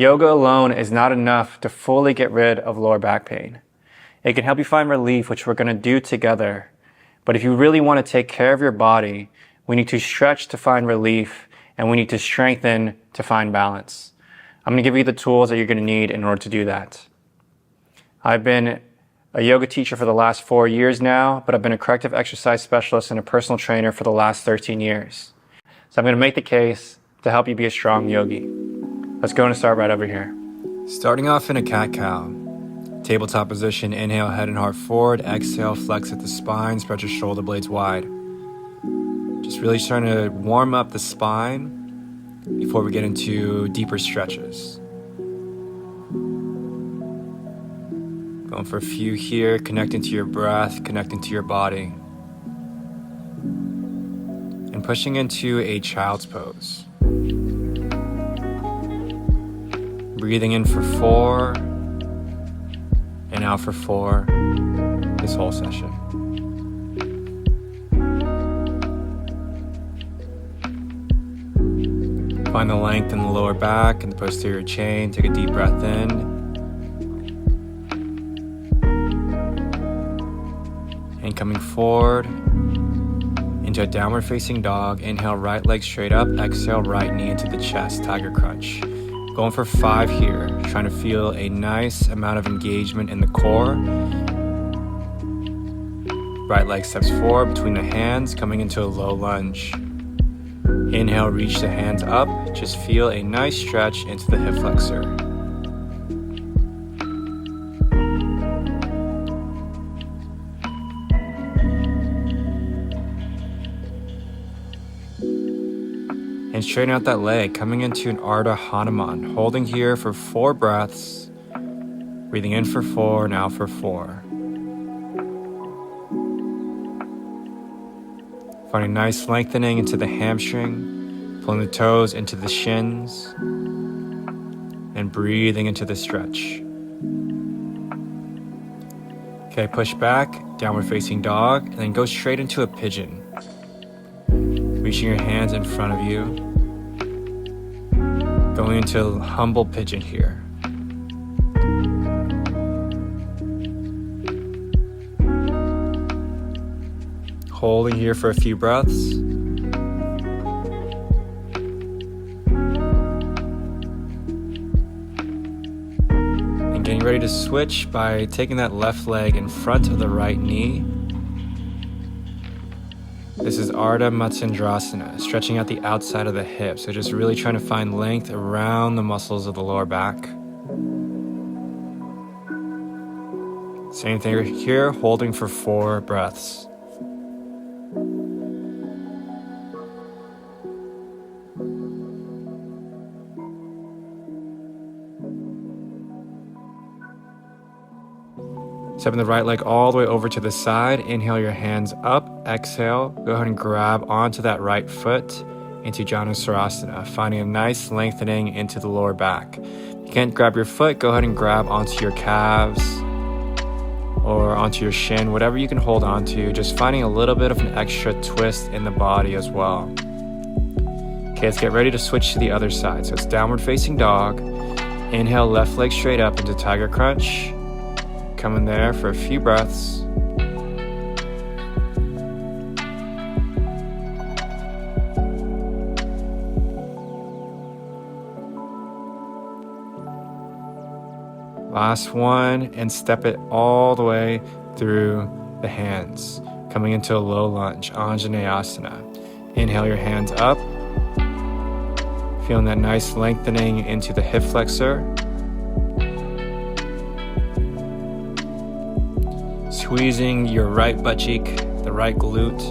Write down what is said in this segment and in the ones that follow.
Yoga alone is not enough to fully get rid of lower back pain. It can help you find relief, which we're going to do together. But if you really want to take care of your body, we need to stretch to find relief, and we need to strengthen to find balance. I'm going to give you the tools that you're going to need in order to do that. I've been a yoga teacher for the last 4 years now, but I've been a corrective exercise specialist and a personal trainer for the last 13 years. So I'm going to make the case to help you be a strong yogi. Let's go and start right over here. Starting off in a cat-cow. Tabletop position, inhale, head and heart forward. Exhale, flex at the spine, spread your shoulder blades wide. Just really starting to warm up the spine before we get into deeper stretches. Going for a few here, connecting to your breath, connecting to your body. And pushing into a child's pose. Breathing in for 4 and out for 4 this whole session. Find the length in the lower back and the posterior chain. Take a deep breath in. And coming forward into a downward facing dog. Inhale, right leg straight up. Exhale, right knee into the chest, tiger crunch. Going for 5 here, trying to feel a nice amount of engagement in the core. Right leg steps forward between the hands, coming into a low lunge. Inhale, reach the hands up. Just feel a nice stretch into the hip flexor. And straighten out that leg, coming into an Ardha Hanuman. Holding here for 4 breaths. Breathing in for 4 and out for 4. Finding nice lengthening into the hamstring. Pulling the toes into the shins. And breathing into the stretch. Okay, push back, downward facing dog, and then go straight into a pigeon. Reaching your hands in front of you. Going into a humble pigeon here. Holding here for a few breaths. And getting ready to switch by taking that left leg in front of the right knee. This is Ardha Matsyendrasana, stretching out the outside of the hip. So just really trying to find length around the muscles of the lower back. Same thing here, holding for 4 breaths. Stepping the right leg all the way over to the side. Inhale your hands up. Exhale. Go ahead and grab onto that right foot into Janusarasana, finding a nice lengthening into the lower back. If you can't grab your foot, go ahead and grab onto your calves or onto your shin, whatever you can hold onto, just finding a little bit of an extra twist in the body as well. Okay, let's get ready to switch to the other side. So it's downward facing dog. Inhale, left leg straight up into tiger crunch. Come in there for a few breaths. Last one, and step it all the way through the hands. Coming into a low lunge, Anjaneyasana. Inhale your hands up. Feeling that nice lengthening into the hip flexor. Squeezing your right butt cheek, the right glute,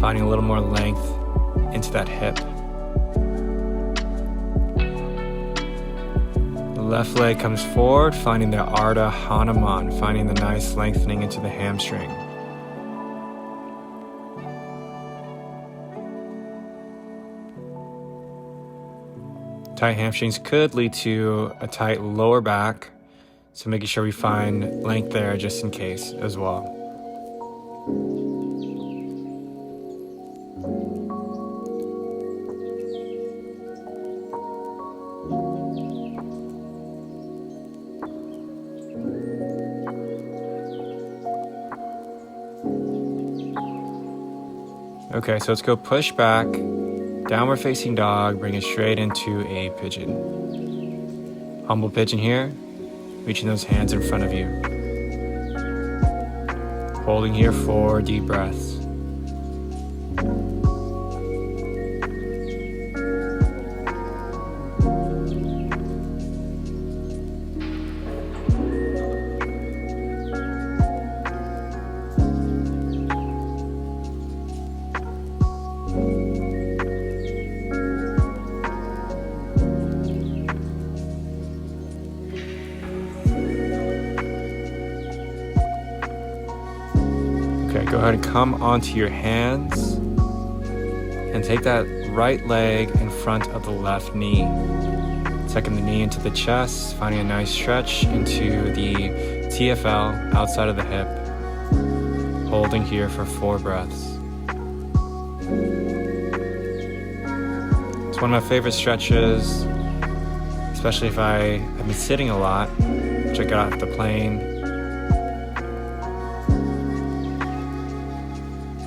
finding a little more length into that hip. The left leg comes forward, finding the Ardha Hanuman, finding the nice lengthening into the hamstring. Tight hamstrings could lead to a tight lower back. So making sure we find length there just in case as well. Okay, so let's go push back, downward facing dog, bring it straight into a pigeon. Humble pigeon here, reaching those hands in front of you. Holding here 4 deep breaths. Okay, go ahead and come onto your hands and take that right leg in front of the left knee. Tucking the knee into the chest, finding a nice stretch into the TFL outside of the hip. Holding here for 4 breaths. It's one of my favorite stretches, especially if I have been sitting a lot, which I got off the plane.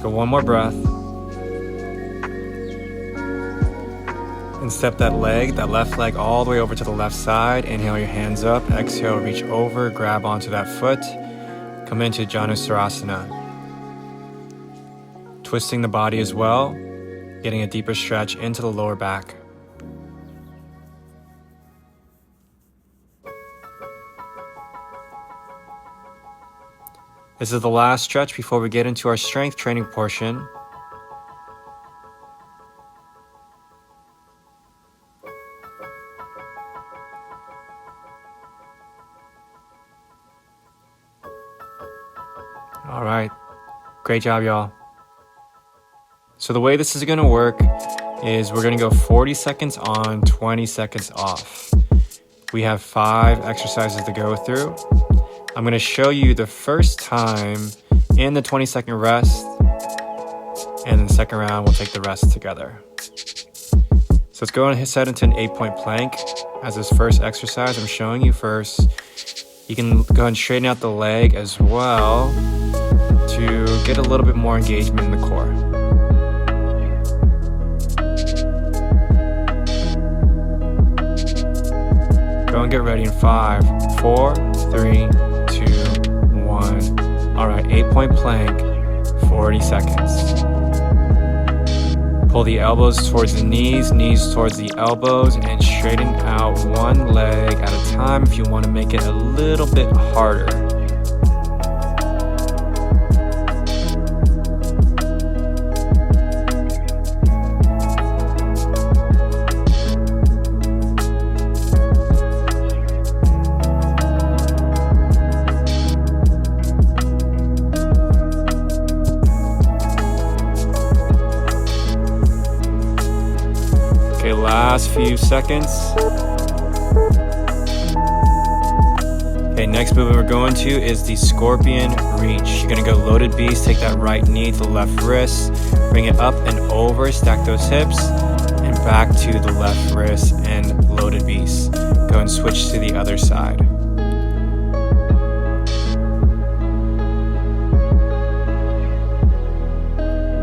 Go one more breath. And step that left leg all the way over to the left side. Inhale your hands up. Exhale, reach over, grab onto that foot. Come into Janusarasana. Twisting the body as well, getting a deeper stretch into the lower back. This is the last stretch before we get into our strength training portion. All right, great job, y'all. So the way this is gonna work is we're gonna go 40 seconds on, 20 seconds off. We have 5 exercises to go through. I'm gonna show you the first time in the 20-second rest, and in the second round, we'll take the rest together. So let's go and set into an 8-point plank. As this first exercise I'm showing you first, you can go ahead and straighten out the leg as well to get a little bit more engagement in the core. Go and get ready in 5, 4, 3, 2, 1. All right, 8-point plank, 40 seconds. Pull the elbows towards the knees towards the elbows, and straighten out one leg at a time if you want to make it a little bit harder. Last few seconds. Okay, next movement we're going to is the scorpion reach. You're gonna go loaded beast, take that right knee to the left wrist, bring it up and over, stack those hips, and back to the left wrist and loaded beast. Go and switch to the other side.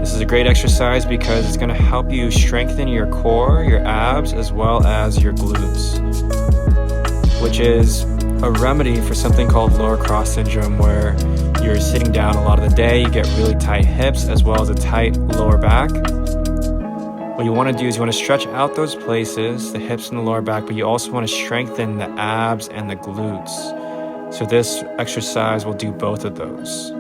This is a great exercise because it's going to help you strengthen your core, your abs, as well as your glutes, which is a remedy for something called lower cross syndrome, where you're sitting down a lot of the day, you get really tight hips as well as a tight lower back. What you want to do is you want to stretch out those places, the hips and the lower back, but you also want to strengthen the abs and the glutes. So this exercise will do both of those.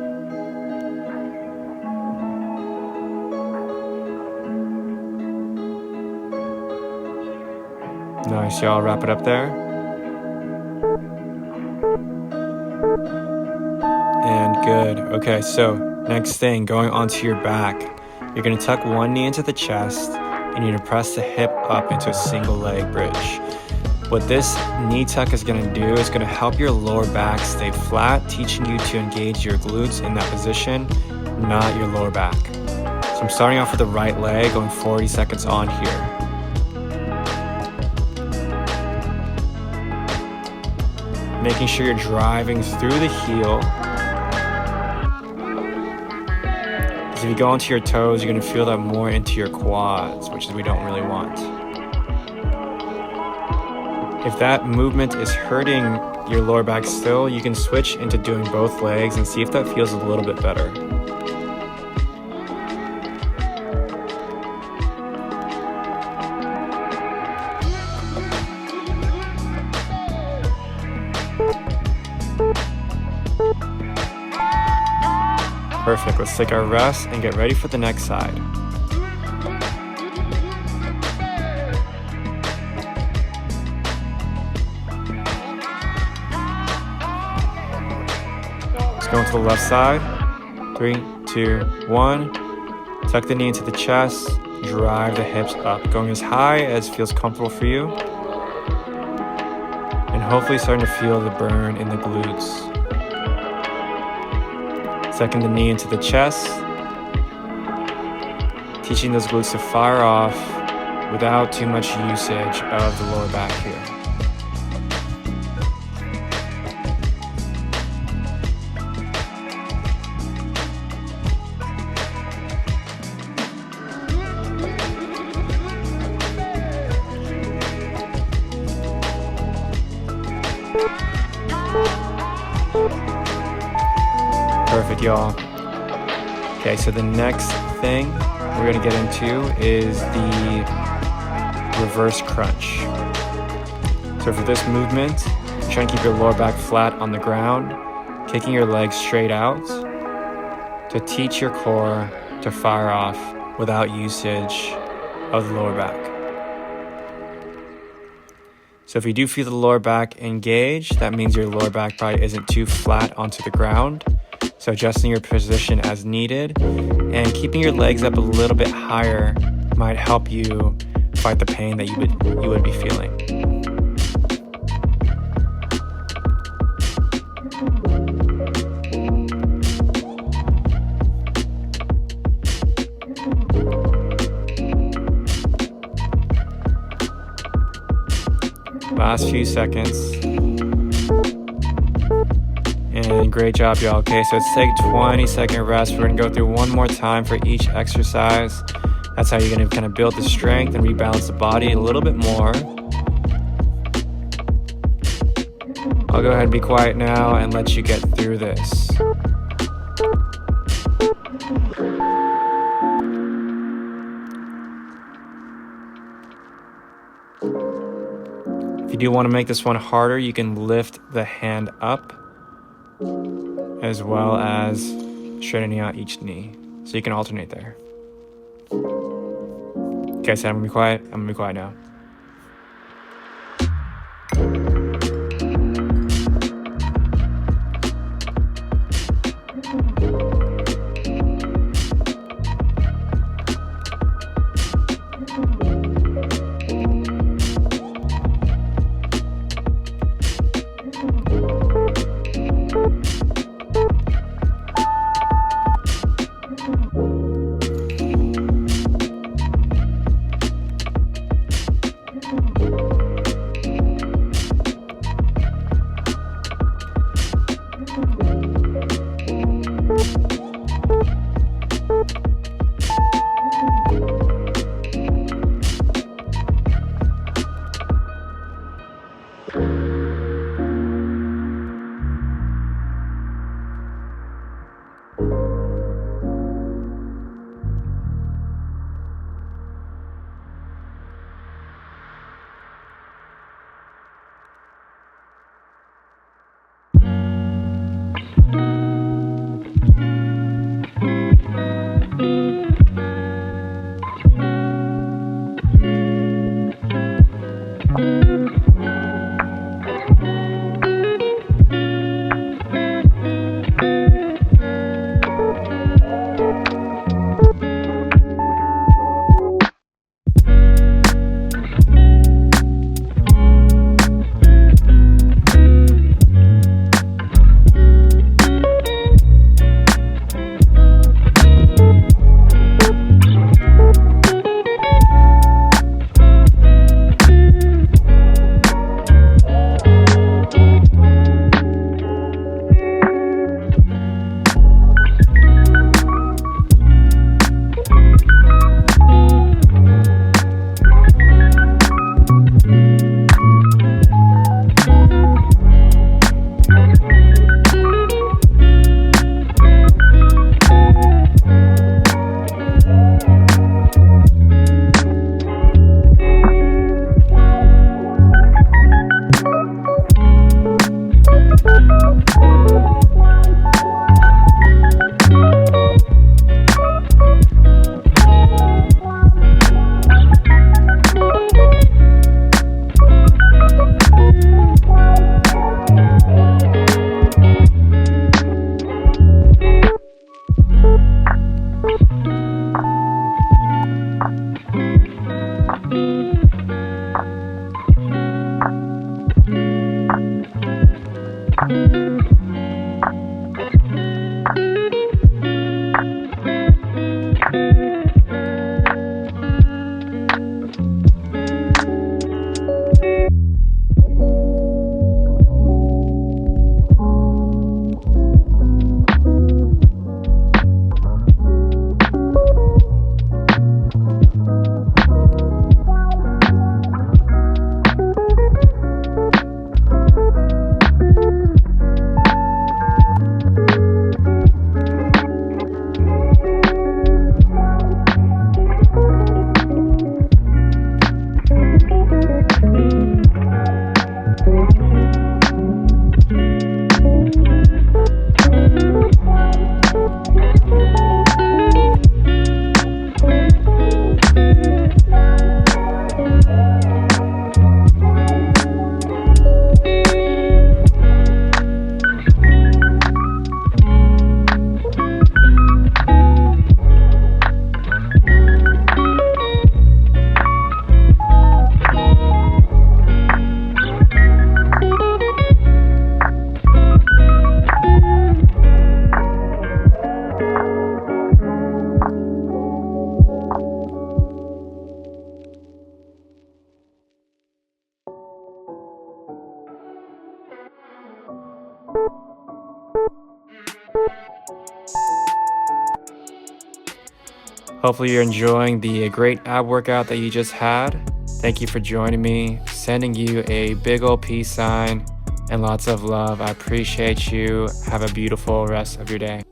Nice, y'all. Wrap it up there. And good. Okay, so next thing, going onto your back. You're going to tuck one knee into the chest, and you're going to press the hip up into a single leg bridge. What this knee tuck is going to do is going to help your lower back stay flat, teaching you to engage your glutes in that position, not your lower back. So I'm starting off with the right leg, going 40 seconds on here. Making sure you're driving through the heel. Because if you go onto your toes, you're going to feel that more into your quads, which is we don't really want. If that movement is hurting your lower back still, you can switch into doing both legs and see if that feels a little bit better. Perfect, let's take our rest and get ready for the next side. Let's go into the left side. 3, 2, 1. Tuck the knee into the chest, drive the hips up, going as high as feels comfortable for you. And hopefully starting to feel the burn in the glutes. Tucking the knee into the chest, teaching those glutes to fire off without too much usage of the lower back here. Perfect, y'all. Okay, so the next thing we're gonna get into is the reverse crunch. So for this movement, try and keep your lower back flat on the ground, kicking your legs straight out to teach your core to fire off without usage of the lower back. So if you do feel the lower back engage, that means your lower back probably isn't too flat onto the ground. So adjusting your position as needed and keeping your legs up a little bit higher might help you fight the pain that you would be feeling. Last few seconds. And great job, y'all. Okay, so let's take a 20-second rest. We're gonna go through one more time for each exercise. That's how you're gonna kind of build the strength and rebalance the body a little bit more. I'll go ahead and be quiet now and let you get through this. If you do want to make this one harder, you can lift the hand up as well as straightening out each knee. So you can alternate there. Okay, so I'm gonna be quiet. I'm gonna be quiet now. Hopefully you're enjoying the great ab workout that you just had. Thank you for joining me. Sending you a big ol' peace sign and lots of love. I appreciate you. Have a beautiful rest of your day.